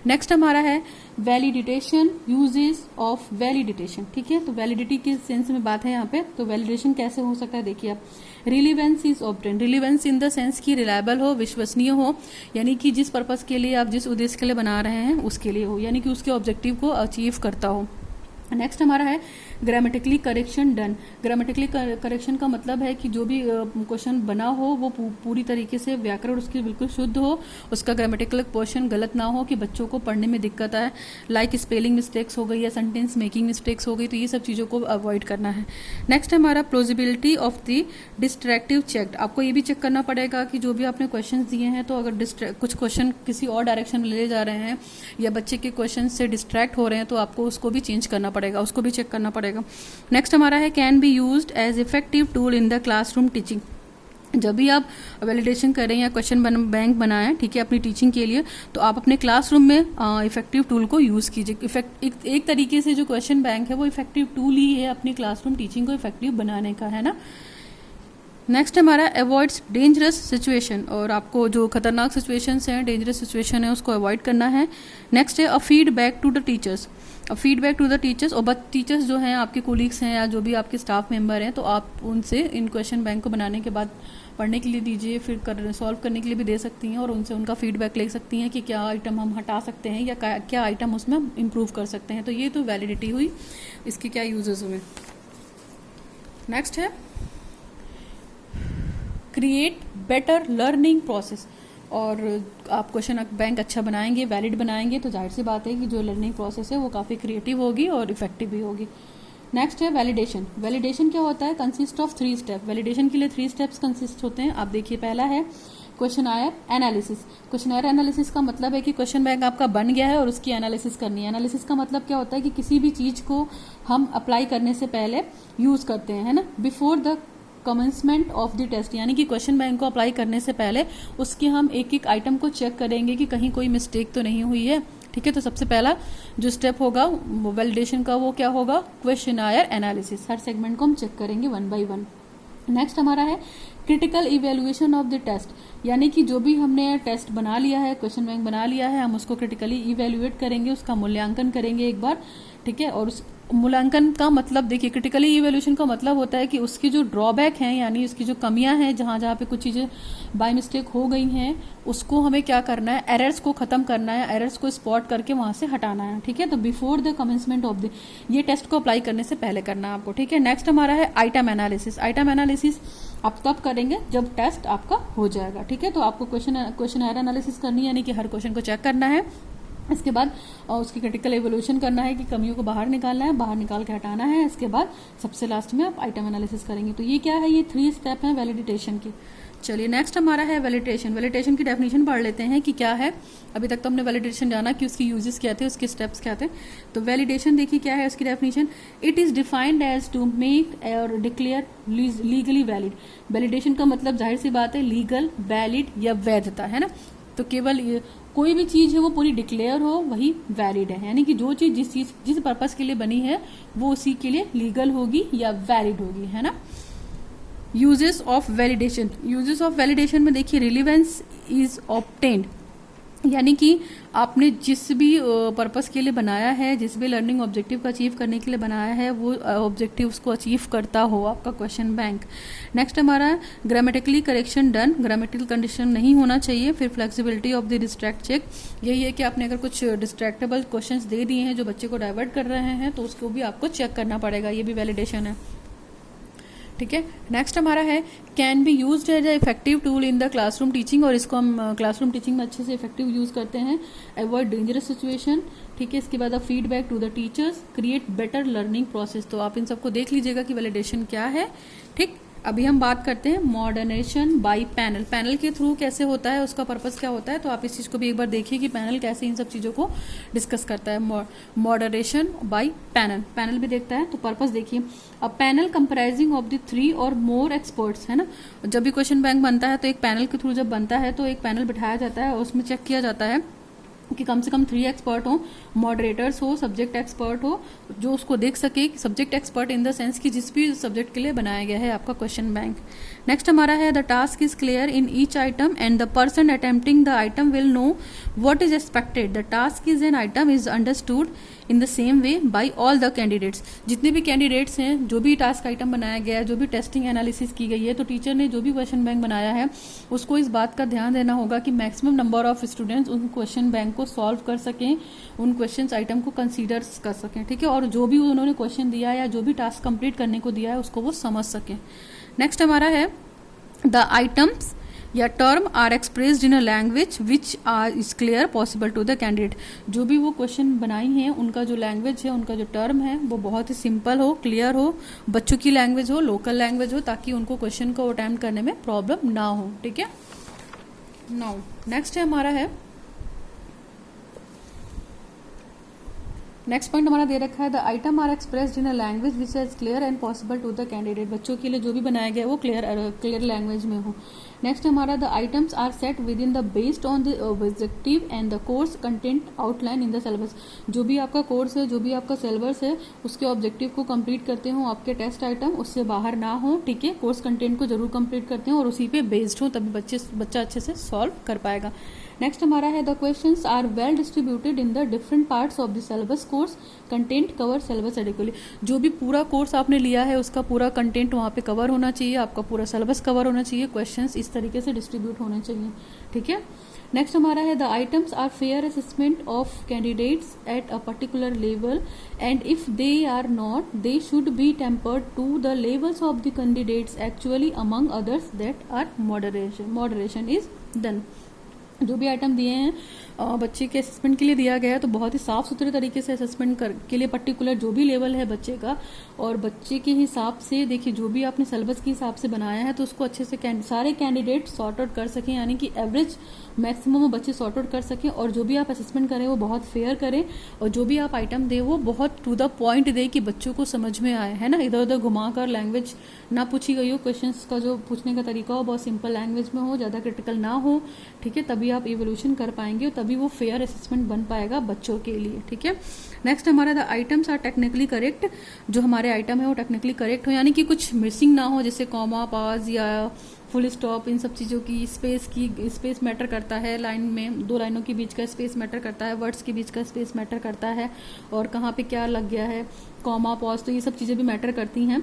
नेक्स्ट हमारा है वैलिडिटेशन, यूजेस ऑफ वैलिडिटेशन। ठीक है, तो वैलिडिटी के सेंस में बात है यहाँ पे। तो वैलिडेशन कैसे हो सकता है, देखिए आप। Relevance is obtain, relevance in the sense की रिलायबल हो, विश्वसनीय हो, यानी कि जिस पर्पस के लिए आप जिस उद्देश्य के लिए बना रहे हैं उसके लिए हो, यानी कि उसके ऑब्जेक्टिव को अचीव करता हो। नेक्स्ट हमारा है grammatically correction done. Grammatically correction का मतलब है कि जो भी क्वेश्चन बना हो वो पूरी तरीके से व्याकरण उसकी बिल्कुल शुद्ध हो, उसका ग्रामेटिकल पोर्शन गलत ना हो कि बच्चों को पढ़ने में दिक्कत आए, लाइक स्पेलिंग मिस्टेक्स हो गई या सेंटेंस मेकिंग मिस्टेक्स हो गई, तो ये सब चीज़ों को अवॉइड करना है। नेक्स्ट हमारा प्लॉजिबिलिटी ऑफ द डिस्ट्रैक्टिव चेक। आपको ये भी चेक करना पड़ेगा कि जो भी आपने क्वेश्चन दिए हैं, तो अगर कुछ क्वेश्चन किसी और डायरेक्शन में ले जा रहे हैं या बच्चे के क्वेश्चन से डिस्ट्रैक्ट हो रहे हैं, तो आपको उसको भी चेंज करना पड़ेगा, उसको भी चेक करना पड़ेगा। नेक्स्ट हमारा है can be used as effective tool in the classroom teaching. जब भी आप वैलिडेशन करें या क्वेश्चन बैंक बनाएं, ठीक है, अपनी टीचिंग के लिए, तो आप अपने क्लासरूम में इफेक्टिव टूल को यूज़ कीजिए। एक तरीके से जो क्वेश्चन बैंक है वो इफेक्टिव टूल ही है अपनी क्लासरूम टीचिंग को इफेक्टिव बनाने का, है ना। नेक्स्ट हमारा अवॉइड्स डेंजरस सिचुएशन, और आपको जो खतरनाक सिचुएशंस हैं, डेंजरस सिचुएशन है, उसको अवॉइड करना है। नेक्स्ट है a feedback to the teachers, feedback to the teachers. और टीचर्स जो हैं आपके कोलीग्स हैं या जो भी आपके स्टाफ मेंबर हैं, तो आप उनसे इन क्वेश्चन बैंक को बनाने के बाद पढ़ने के लिए दीजिए, फिर सॉल्व करने के लिए भी दे सकती हैं और उनसे उनका फीडबैक ले सकती हैं कि क्या आइटम हम हटा सकते हैं या क्या आइटम उसमें इम्प्रूव कर सकते हैं। तो ये तो वैलिडिटी हुई, इसके क्या यूजेस हुए। नेक्स्ट है क्रिएट बेटर लर्निंग प्रोसेस। और आप क्वेश्चन बैंक अच्छा बनाएंगे, वैलिड बनाएंगे, तो जाहिर सी बात है कि जो लर्निंग प्रोसेस है वो काफ़ी क्रिएटिव होगी और इफेक्टिव भी होगी। नेक्स्ट है वैलिडेशन। वैलिडेशन क्या होता है, कंसिस्ट ऑफ 3 स्टेप। वैलिडेशन के लिए 3 स्टेप्स कंसिस्ट होते हैं। आप देखिए, पहला है क्वेश्चनायर एनालिसिस। क्वेश्चनायर एनालिसिस का मतलब है कि क्वेश्चन बैंक आपका बन गया है और उसकी एनालिसिस करनी है। एनालिसिस का मतलब क्या होता है कि किसी भी चीज़ को हम अप्लाई करने से पहले यूज़ करते हैं, है ना, before the commencement of the test, यानी कि क्वेश्चन बैंक को अप्लाई करने से पहले उसके हम एक एक आइटम को चेक करेंगे कि कहीं कोई मिस्टेक तो नहीं हुई है। ठीक है, तो सबसे पहला जो स्टेप होगा वैलिडेशन का वो क्या होगा, क्वेश्चनायर एनालिसिस। हर सेगमेंट को हम चेक करेंगे 1 by 1। नेक्स्ट हमारा है critical evaluation of the test, यानी कि जो भी हमने टेस्ट बना लिया है, क्वेश्चन बैंक बना लिया है, हम उसको क्रिटिकली इवेल्युएट करेंगे, उसका मूल्यांकन करेंगे एक बार। ठीक है, और उस मूल्यांकन का मतलब देखिए, क्रिटिकली इवेल्यूशन का मतलब होता है कि उसकी जो ड्रॉबैक हैं, यानी उसकी जो कमियां हैं, जहां जहां पे कुछ चीजें बाय मिस्टेक हो गई हैं, उसको हमें क्या करना है, एरर्स को खत्म करना है, एरर्स को स्पॉट करके वहां से हटाना है। ठीक है, तो before the commencement of the, ये टेस्ट को अप्लाई करने से पहले करना है आपको। ठीक है, नेक्स्ट हमारा है आइटम एनालिसिस। आइटम एनालिसिस आप तब करेंगे जब टेस्ट आपका हो जाएगा। ठीक है, तो आपको क्वेश्चन एनालिसिस करनी है, यानी कि हर क्वेश्चन को चेक करना है, इसके बाद उसकी क्रिटिकल एवोल्यूशन करना है कि कमियों को बाहर निकालना है, बाहर निकाल के हटाना है, इसके बाद सबसे लास्ट में आप आइटम एनालिसिस करेंगे। तो ये क्या है, ये 3 स्टेप हैं वैलिडेशन की। चलिए नेक्स्ट हमारा है वैलिडेशन। वैलिडेशन की डेफिनेशन पढ़ लेते हैं कि क्या है। अभी तक तो हमने वैलिडेशन जाना कि उसकी यूजेस क्या थे, उसके स्टेप्स क्या थे। तो वैलिडेशन देखिए क्या है उसकी definition, it is defined as to make और डिक्लेयर लीगली वैलिड। वैलिडेशन का मतलब जाहिर सी बात है लीगल, वैलिड या वैधता, है ना। तो केवल कोई भी चीज है वो पूरी डिक्लेयर हो वही वैलिड है, यानी कि जो चीज जिस पर्पस के लिए बनी है वो उसी के लिए लीगल होगी या वैलिड होगी, है ना। Uses of validation. Uses of validation में देखिए रिलीवेंस इज ऑब्टेन्ड, यानी कि आपने जिस भी पर्पस के लिए बनाया है, जिस भी लर्निंग ऑब्जेक्टिव को अचीव करने के लिए बनाया है, वो ऑब्जेक्टिव उसको अचीव करता हो आपका क्वेश्चन बैंक। नेक्स्ट हमारा grammatically correction done, grammatical condition नहीं होना चाहिए। फिर flexibility of the distract check, यही है कि आपने अगर कुछ डिस्ट्रैक्टेबल क्वेश्चंस दे दिए हैं जो बच्चे को डाइवर्ट कर रहे हैं तो उसको भी आपको चेक करना पड़ेगा, ये भी वैलिडेशन है। ठीक है। नेक्स्ट हमारा है can be used as effective tool in the classroom teaching, और इसको हम क्लासरूम टीचिंग में अच्छे से इफेक्टिव यूज करते हैं। अवॉइड डेंजरस सिचुएशन, ठीक है। इसके बाद feedback to the teachers, create better learning process. तो आप इन सबको देख लीजिएगा कि वैलिडेशन क्या है, ठीक। अभी हम बात करते हैं मॉडरेशन बाय पैनल। पैनल के थ्रू कैसे होता है, उसका पर्पस क्या होता है, तो आप इस चीज़ को भी एक बार देखिए कि पैनल कैसे इन सब चीज़ों को डिस्कस करता है। मॉडरेशन बाय पैनल, पैनल भी देखता है, तो पर्पस देखिए। अब पैनल कंप्राइजिंग ऑफ द 3 और मोर एक्सपर्ट्स, है ना। जब भी क्वेश्चन बैंक बनता है तो एक पैनल के थ्रू जब बनता है तो एक पैनल बिठाया जाता है और उसमें चेक किया जाता है कि कम से कम 3 एक्सपर्ट हो, मॉडरेटर्स हो, सब्जेक्ट एक्सपर्ट हो, जो उसको देख सके। Subject expert in the sense कि जिस भी सब्जेक्ट के लिए बनाया गया है आपका क्वेश्चन बैंक। नेक्स्ट हमारा है the task is clear in each item and the person attempting the item will know what is expected. The task is an item is understood in the same way by all the candidates. जितने भी कैंडिडेट्स हैं, जो भी टास्क आइटम बनाया गया है, जो भी टेस्टिंग एनालिसिस की गई है, तो टीचर ने जो भी क्वेश्चन बैंक बनाया है उसको इस बात का ध्यान देना होगा कि मैक्सिमम नंबर ऑफ स्टूडेंट्स उन क्वेश्चन बैंक को सॉल्व कर सकें, उन क्वेश्चन आइटम को कंसीडर कर सकें, ठीक है। और जो भी उन्होंने क्वेश्चन दिया है या जो भी टास्क कंप्लीट करने को दिया है उसको वो समझ सकें। नेक्स्ट हमारा है द आइटम्स या term are expressed in a language which are is clear possible to the candidate. जो भी वो क्वेश्चन बनाई हैं उनका जो लैंग्वेज है, उनका जो टर्म है वो बहुत ही सिंपल हो, क्लियर हो, बच्चों की लैंग्वेज हो, लोकल लैंग्वेज हो, ताकि उनको क्वेश्चन को अटेम्प्ट करने में प्रॉब्लम ना हो, ठीक है। नाउ नेक्स्ट है हमारा है, नेक्स्ट पॉइंट हमारा दे रखा है the item are expressed in a language which is clear and possible to the candidate. बच्चों के लिए जो भी बनाया गया है वो क्लियर लैंग्वेज में हो। नेक्स्ट हमारा the items are set with in the based on the objective and the course content outline in the syllabus. जो भी आपका कोर्स है, जो भी आपका सिलेबस है, उसके ऑब्जेक्टिव को कंप्लीट करते हो आपके टेस्ट आइटम, उससे बाहर ना हो, ठीक है। कोर्स कंटेंट को जरूर कंप्लीट करते हो और उसी पे बेस्ड हो, तभी बच्चा अच्छे से सॉल्व कर पाएगा। नेक्स्ट हमारा है the questions are well distributed in the different parts of the syllabus course content cover syllabus adequately. जो भी पूरा कोर्स आपने लिया है उसका पूरा कंटेंट वहाँ पे कवर होना चाहिए, आपका पूरा सिलेबस कवर होना चाहिए, क्वेश्चंस इस तरीके से डिस्ट्रीब्यूट होने चाहिए, ठीक है। नेक्स्ट हमारा है the items are fair assessment of candidates at a particular level and if they are not they should be tempered to the levels of the candidates actually among others that are moderation is done. जो भी आइटम दिए हैं बच्चे के असेसमेंट के लिए दिया गया है, तो बहुत ही साफ सुथरे तरीके से असेसमेंट के लिए पर्टिकुलर जो भी लेवल है बच्चे का और बच्चे के हिसाब से, देखिए जो भी आपने सिलेबस के हिसाब से बनाया है तो उसको अच्छे से सारे कैंडिडेट सॉर्ट आउट कर सकें, यानी कि एवरेज मैक्सिमम बच्चे सॉर्ट आउट कर सकें। और जो भी आप असेसमेंट करें वो बहुत फेयर करें और जो भी आप आइटम दें वो बहुत टू द पॉइंट दे कि बच्चों को समझ में आए, है ना। इधर उधर घुमाकर लैंग्वेज ना पूछी गई हो, क्वेश्चंस का जो पूछने का तरीका हो बहुत सिंपल लैंग्वेज में हो, ज़्यादा क्रिटिकल ना हो, ठीक है। तभी आप इवोल्यूशन कर पाएंगे और तभी वो फेयर असेसमेंट बन पाएगा बच्चों के लिए, ठीक है। नेक्स्ट हमारा the items are technically correct. जो हमारे आइटम है वो टेक्निकली करेक्ट हो, यानी कि कुछ मिसिंग ना हो, जैसे कॉमा, पाज या फुल स्टॉप, इन सब चीज़ों की स्पेस मैटर करता है। लाइन में 2 लाइनों के बीच का स्पेस मैटर करता है, वर्ड्स के बीच का स्पेस मैटर करता है, और कहाँ पे क्या लग गया है, कॉमा, पॉज, तो ये सब चीज़ें भी मैटर करती हैं।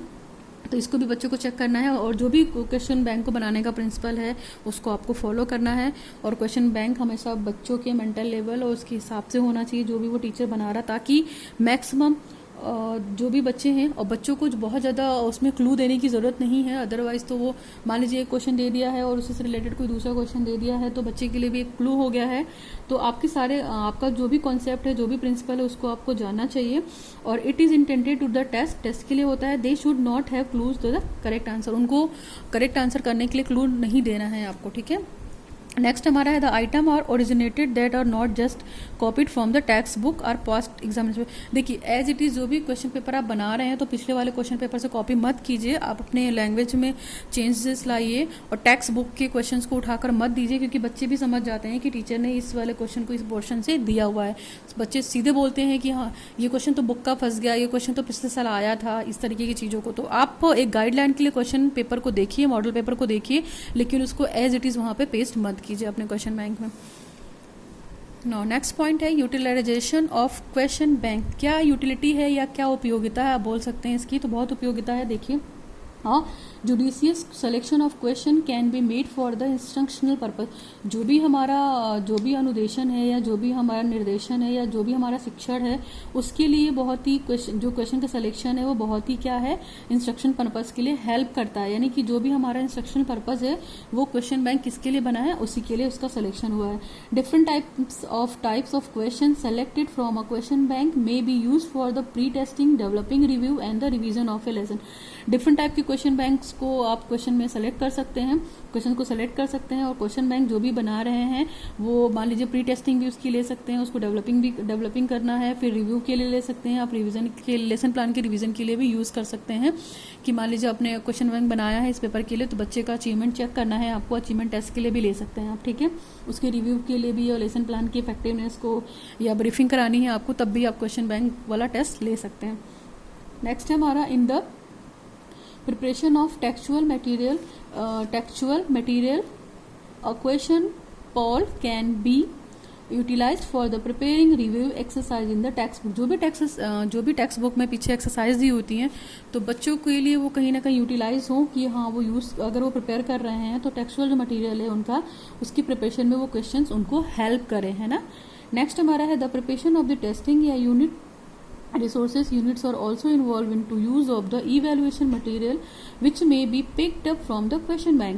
तो इसको भी बच्चों को चेक करना है और जो भी क्वेश्चन बैंक को बनाने का प्रिंसिपल है उसको आपको फॉलो करना है। और क्वेश्चन बैंक हमेशा बच्चों के मेंटल लेवल और उसके हिसाब से होना चाहिए जो भी वो टीचर बना रहा, ताकि मैक्सिमम जो भी बच्चे हैं, और बच्चों को बहुत ज़्यादा उसमें क्लू देने की ज़रूरत नहीं है। अदरवाइज़ तो वो मान लीजिए एक क्वेश्चन दे दिया है और उससे रिलेटेड कोई दूसरा क्वेश्चन दे दिया है तो बच्चे के लिए भी एक क्लू हो गया है। तो आपका जो भी कॉन्सेप्ट है, जो भी प्रिंसिपल है, उसको आपको जानना चाहिए। और it is intended to the test के लिए होता है। They should not have clues to the correct answer. उनको करेक्ट आंसर करने के लिए क्लू नहीं देना है आपको, ठीक है। नेक्स्ट हमारा है the item are originated that are not just copied from the text book are past examination. देखिए एज इट इज़ जो भी क्वेश्चन पेपर आप बना रहे हैं तो पिछले वाले क्वेश्चन पेपर से कॉपी मत कीजिए, आप अपने लैंग्वेज में चेंजेस लाइए और टेक्स्ट बुक के क्वेश्चंस को उठाकर मत दीजिए, क्योंकि बच्चे भी समझ जाते हैं कि टीचर ने इस वाले क्वेश्चन को इस पोर्शन से दिया हुआ है। बच्चे सीधे बोलते हैं कि हाँ ये क्वेश्चन तो बुक का फंस गया, ये क्वेश्चन तो पिछले साल आया था, इस तरीके की चीज़ों को। तो आप एक गाइडलाइन के लिए क्वेश्चन पेपर को देखिए, मॉडल पेपर को देखिए, लेकिन उसको एज इट इज़ वहाँ पे पेस्ट मत कीजिए अपने क्वेश्चन बैंक में। नो नेक्स्ट पॉइंट है यूटिलाइजेशन ऑफ क्वेश्चन बैंक। क्या यूटिलिटी है या क्या उपयोगिता है, आप बोल सकते हैं इसकी। तो बहुत उपयोगिता है। देखिए A judicious selection of question can be made for the instructional purpose. जो भी अनुदेशन है या जो भी हमारा निर्देशन है या जो भी हमारा शिक्षण है उसके लिए बहुत ही क्वेश्चन का सिलेक्शन है वो बहुत ही क्या है, इंस्ट्रक्शन पर्पस के लिए हेल्प करता है। यानी कि जो भी हमारा इंस्ट्रक्शन पर्पस है वो क्वेश्चन बैंक किसके लिए बना है, उसी के लिए उसका सिलेक्शन हुआ है। Different types of question selected from a question bank may be use for the pre testing, developing, review and the revision of A lesson. Different type के क्वेश्चन बैंक्स को आप क्वेश्चन में सेलेक्ट कर सकते हैं, क्वेश्चन को सेलेक्ट कर सकते हैं और क्वेश्चन बैंक जो भी बना रहे हैं वो मान लीजिए प्री टेस्टिंग भी उसकी ले सकते हैं, उसको डेवलपिंग करना है, फिर रिव्यू के लिए ले सकते हैं, आप रिवीजन के लेसन प्लान के रिवीजन के लिए भी यूज कर सकते हैं कि मान लीजिए आपने क्वेश्चन बैंक बनाया है इस पेपर के लिए तो बच्चे का अचीवमेंट चेक करना है, आपको अचीवमेंट टेस्ट के लिए भी ले सकते हैं आप, ठीक है। उसके रिव्यू के लिए भी और लेसन प्लान की इफेक्टिवनेस को या ब्रीफिंग करानी है आपको, तब भी आप क्वेश्चन बैंक वाला टेस्ट ले सकते हैं। नेक्स्ट है हमारा in the preparation of textual material a question poll can be utilized for the preparing review exercise in the textbook। जो भी टेक्स्ट बुक में पीछे एक्सरसाइज दी होती हैं तो बच्चों के लिए वो कहीं ना कहीं यूटिलाइज हो कि हाँ वो यूज अगर वो प्रिपेयर कर रहे हैं तो टेक्सचुअल जो मटेरियल है उनका उसकी प्रिपरेशन में वो क्वेश्चंस उनको हेल्प करें, है ना। नेक्स्ट हमारा है the preparation of the testing या unit resources units are also involved into use of the evaluation material which may be picked up from the question bank।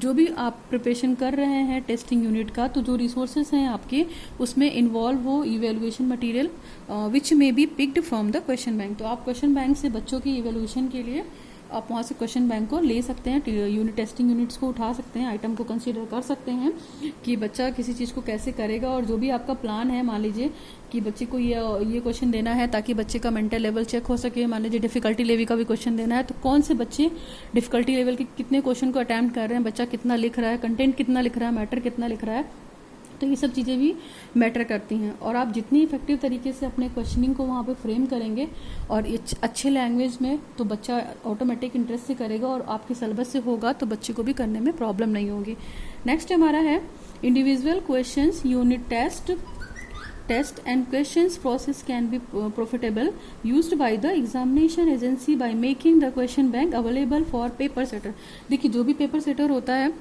जो भी आप प्रिपरेशन कर रहे हैं टेस्टिंग यूनिट का तो जो रिसोर्सेज हैं आपके उसमें इन्वॉल्व हो evaluation material which may be picked from the question bank. तो आप क्वेश्चन बैंक से बच्चों की इवेल्युएशन के लिए आप वहाँ से क्वेश्चन बैंक को ले सकते हैं, यूनिट टेस्टिंग यूनिट्स को उठा सकते हैं, आइटम को कंसीडर कर सकते हैं कि बच्चा किसी चीज़ को कैसे करेगा। और जो भी आपका प्लान है, मान लीजिए कि बच्चे को ये क्वेश्चन देना है ताकि बच्चे का मेंटल लेवल चेक हो सके, मान लीजिए डिफिकल्टी लेवल का भी क्वेश्चन देना है तो कौन से बच्चे डिफिकल्टी लेवल के कितने क्वेश्चन को अटैम्प्ट कर रहे हैं, बच्चा कितना लिख रहा है, कंटेंट कितना लिख रहा है, मैटर कितना लिख रहा है, तो ये सब चीज़ें भी मैटर करती हैं। और आप जितनी इफेक्टिव तरीके से अपने क्वेश्चनिंग को वहाँ पे फ्रेम करेंगे और अच्छे लैंग्वेज में तो बच्चा ऑटोमेटिक इंटरेस्ट से करेगा और आपके सिलेबस से होगा तो बच्चे को भी करने में प्रॉब्लम नहीं होगी। नेक्स्ट हमारा है individual questions unit test and questions process can be profitable used by the examination agency by making the question bank available for paper setter. देखिए जो भी पेपर सेटर होता है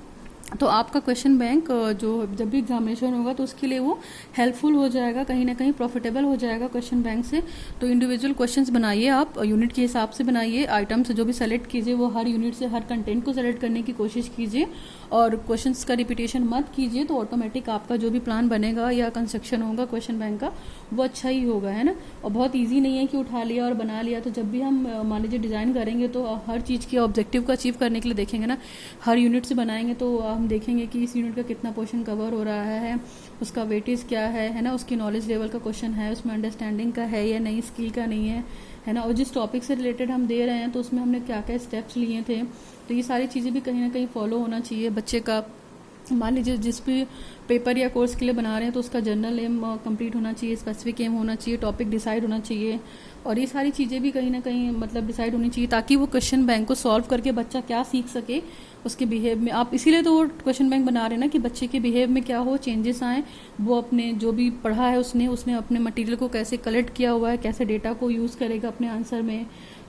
तो आपका क्वेश्चन बैंक जो जब भी एग्जामिनेशन होगा तो उसके लिए वो हेल्पफुल हो जाएगा, कहीं ना कहीं प्रॉफिटेबल हो जाएगा क्वेश्चन बैंक से। तो इंडिविजुअल क्वेश्चंस बनाइए, आप यूनिट के हिसाब से बनाइए, आइटम्स जो भी सेलेक्ट कीजिए वो हर यूनिट से हर कंटेंट को सेलेक्ट करने की कोशिश कीजिए और क्वेश्चंस का रिपीटेशन मत कीजिए, तो ऑटोमेटिक आपका जो भी प्लान बनेगा या कंस्ट्रक्शन होगा क्वेश्चन बैंक का वो अच्छा ही होगा, है ना। और बहुत ईजी नहीं है कि उठा लिया और बना लिया। तो जब भी हम मान लीजिए डिज़ाइन करेंगे तो हर चीज़ के ऑब्जेक्टिव को अचीव करने के लिए देखेंगे ना, हर यूनिट से बनाएंगे तो हम देखेंगे कि इस यूनिट का कितना पोर्शन कवर हो रहा है, उसका वेटेज क्या है ना, उसकी नॉलेज लेवल का क्वेश्चन है, उसमें अंडरस्टैंडिंग का है या नहीं, स्किल का नहीं है ना, और जिस टॉपिक से रिलेटेड हम दे रहे हैं तो उसमें हमने क्या क्या स्टेप्स लिए थे, तो ये सारी चीज़ें भी कहीं ना कहीं फॉलो होना चाहिए बच्चे का। मान लीजिए जिस भी पेपर या कोर्स के लिए बना रहे हैं तो उसका जनरल एम कंप्लीट होना चाहिए, स्पेसिफिक एम होना चाहिए, टॉपिक डिसाइड होना चाहिए और ये सारी चीज़ें भी कहीं ना कहीं मतलब डिसाइड होनी चाहिए ताकि वो क्वेश्चन बैंक को सॉल्व करके बच्चा क्या सीख सके उसके बिहेव में। आप इसीलिए तो वो क्वेश्चन बैंक बना रहे हैं ना कि बच्चे के बिहेव में क्या हो, चेंजेस आए, वो अपने जो भी पढ़ा है उसने अपने मटेरियल को कैसे कलेक्ट किया हुआ है, कैसे डेटा को यूज़ करेगा अपने आंसर में।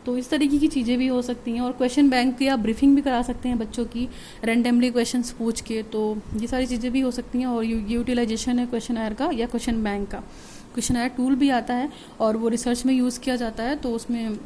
तो इस तरीके की चीज़ें भी हो सकती हैं और क्वेश्चन बैंक की आप ब्रीफिंग भी करा सकते हैं बच्चों की रैंडमली क्वेश्चंस पूछ के, तो ये सारी चीज़ें भी हो सकती हैं। और यूटिलाइजेशन है क्वेश्चन का या क्वेश्चन बैंक का, क्वेश्चन टूल भी आता है और वो रिसर्च में यूज़ किया जाता है, तो उसमें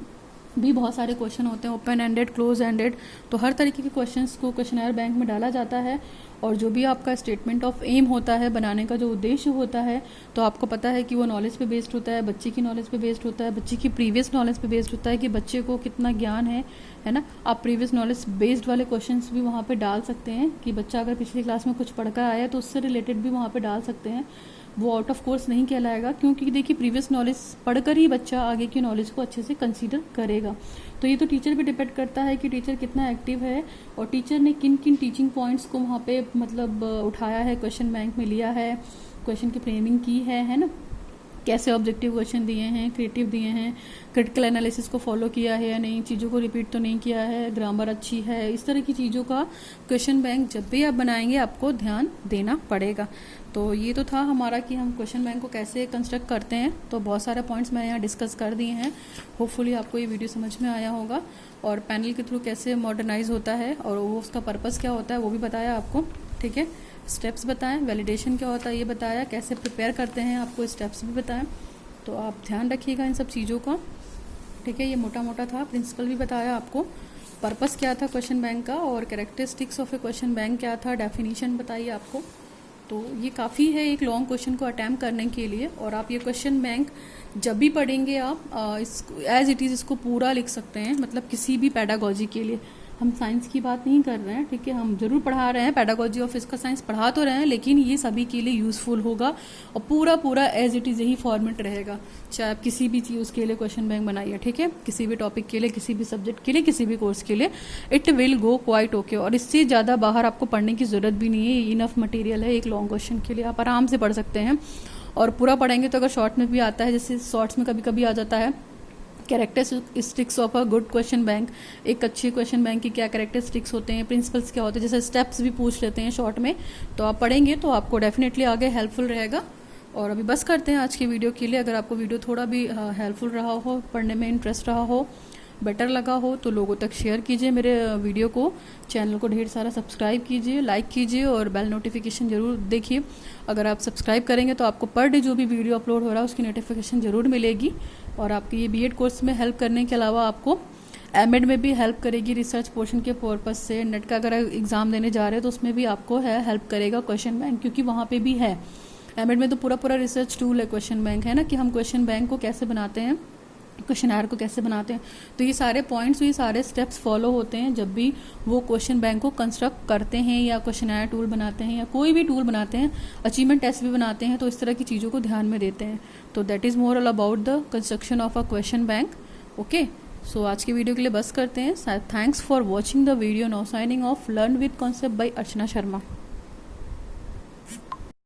भी बहुत सारे क्वेश्चन होते हैं, ओपन एंडेड, क्लोज एंडेड, तो हर तरीके के क्वेश्चंस को क्वेश्चनर बैंक में डाला जाता है। और जो भी आपका स्टेटमेंट ऑफ एम होता है, बनाने का जो उद्देश्य होता है, तो आपको पता है कि वो नॉलेज पे बेस्ड होता है, बच्चे की नॉलेज पे बेस्ड होता है, बच्चे की प्रीवियस नॉलेज पे बेस्ड होता है कि बच्चे को कितना ज्ञान है ना। आप प्रीवियस नॉलेज बेस्ड वाले क्वेश्चंस भी वहाँ पे डाल सकते हैं कि बच्चा अगर पिछली क्लास में कुछ पढ़कर आया तो उससे रिलेटेड भी वहाँ पे डाल सकते हैं, वो आउट ऑफ कोर्स नहीं कहलाएगा, क्योंकि देखिए प्रीवियस नॉलेज पढ़कर ही बच्चा आगे की नॉलेज को अच्छे से कंसीडर करेगा। तो ये तो टीचर पे डिपेंड करता है कि टीचर कितना एक्टिव है और टीचर ने किन किन टीचिंग पॉइंट्स को वहाँ पे मतलब उठाया है, क्वेश्चन बैंक में लिया है, क्वेश्चन की फ्रेमिंग की है ना। कैसे ऑब्जेक्टिव क्वेश्चन दिए हैं, क्रिएटिव दिए हैं, क्रिटिकल एनालिसिस को फॉलो किया है या नहीं, चीज़ों को रिपीट तो नहीं किया है, ग्रामर अच्छी है, इस तरह की चीज़ों का क्वेश्चन बैंक जब भी आप बनाएंगे आपको ध्यान देना पड़ेगा। तो ये तो था हमारा कि हम क्वेश्चन बैंक को कैसे कंस्ट्रक्ट करते हैं। तो बहुत सारे पॉइंट्स मैंने यहाँ डिस्कस कर दिए हैं। होपफुली आपको ये वीडियो समझ में आया होगा, और पैनल के थ्रू कैसे मॉडर्नाइज होता है और वो उसका पर्पस क्या होता है वो भी बताया आपको, ठीक है। स्टेप्स बताएं, वैलिडेशन क्या होता है ये बताया, कैसे प्रिपेयर करते हैं आपको स्टेप्स भी बताएं। तो आप ध्यान रखिएगा इन सब चीज़ों का, ठीक है। ये मोटा मोटा था, प्रिंसिपल भी बताया आपको, पर्पस क्या था क्वेश्चन बैंक का, और characteristics of a question bank क्या था, डेफिनेशन बताइए आपको। तो ये काफ़ी है एक लॉन्ग क्वेश्चन को अटैम्प्ट करने के लिए। और आप ये क्वेश्चन बैंक जब भी पढ़ेंगे आप इसको एज इट इज़ इसको पूरा लिख सकते हैं, मतलब किसी भी पेडागोजी के लिए। हम साइंस की बात नहीं कर रहे हैं, ठीक है। हम जरूर पढ़ा रहे हैं, पेडागोजी ऑफ फिजिकल साइंस पढ़ा तो रहे हैं, लेकिन ये सभी के लिए यूज़फुल होगा और पूरा पूरा एज इट इज़ यही फॉर्मेट रहेगा। चाहे आप किसी भी चीज़ के लिए क्वेश्चन बैंक बनाइए, ठीक है, किसी भी टॉपिक के लिए, किसी भी सब्जेक्ट के लिए, किसी भी कोर्स के लिए, it will go quite okay. और इससे ज़्यादा बाहर आपको पढ़ने की ज़रूरत भी नहीं है, इनफ मटेरियल है एक लॉन्ग क्वेश्चन के लिए, आप आराम से पढ़ सकते हैं। और पूरा पढ़ेंगे तो अगर शॉर्ट में भी आता है, जैसे शॉर्ट्स में कभी कभी आ जाता है characteristics of a good question bank, एक अच्छे क्वेश्चन बैंक की क्या कैरेक्टरिस्टिक्स होते हैं, प्रिंसिपल्स क्या होते हैं, जैसे स्टेप्स भी पूछ लेते हैं शॉर्ट में, तो आप पढ़ेंगे तो आपको डेफिनेटली आगे हेल्पफुल रहेगा। और अभी बस करते हैं आज की वीडियो के लिए। अगर आपको वीडियो थोड़ा भी हेल्पफुल रहा हो, पढ़ने में इंटरेस्ट रहा हो, बेटर लगा हो, तो लोगों तक शेयर कीजिए मेरे वीडियो को, चैनल को ढेर सारा सब्सक्राइब कीजिए, लाइक कीजिए और बेल नोटिफिकेशन ज़रूर देखिए। अगर आप सब्सक्राइब करेंगे तो आपको पर डे जो भी वीडियो अपलोड हो रहा है उसकी नोटिफिकेशन ज़रूर मिलेगी। और आपके ये बीएड कोर्स में हेल्प करने के अलावा आपको एमएड में भी हेल्प करेगी रिसर्च पोर्शन के पर्पस से। नेट का अगर एग्ज़ाम देने जा रहे हैं तो उसमें भी आपको है हेल्प करेगा क्वेश्चन बैंक, क्योंकि वहाँ पे भी है। एमएड में तो पूरा पूरा रिसर्च टूल है क्वेश्चन बैंक, है ना, कि हम क्वेश्चन बैंक को कैसे बनाते हैं, क्वेश्चनर को कैसे बनाते हैं। तो ये सारे पॉइंट्स, ये सारे स्टेप्स फॉलो होते हैं जब भी वो क्वेश्चन बैंक को कंस्ट्रक्ट करते हैं, या क्वेश्चनर टूल बनाते हैं, या कोई भी टूल बनाते हैं, अचीवमेंट टेस्ट भी बनाते हैं, तो इस तरह की चीज़ों को ध्यान में देते हैं। तो that is more all about the construction of a question bank. Okay, so आज की वीडियो के लिए बस करते हैं। Thanks for watching the video. Now signing off, learn with concept by Archana Sharma.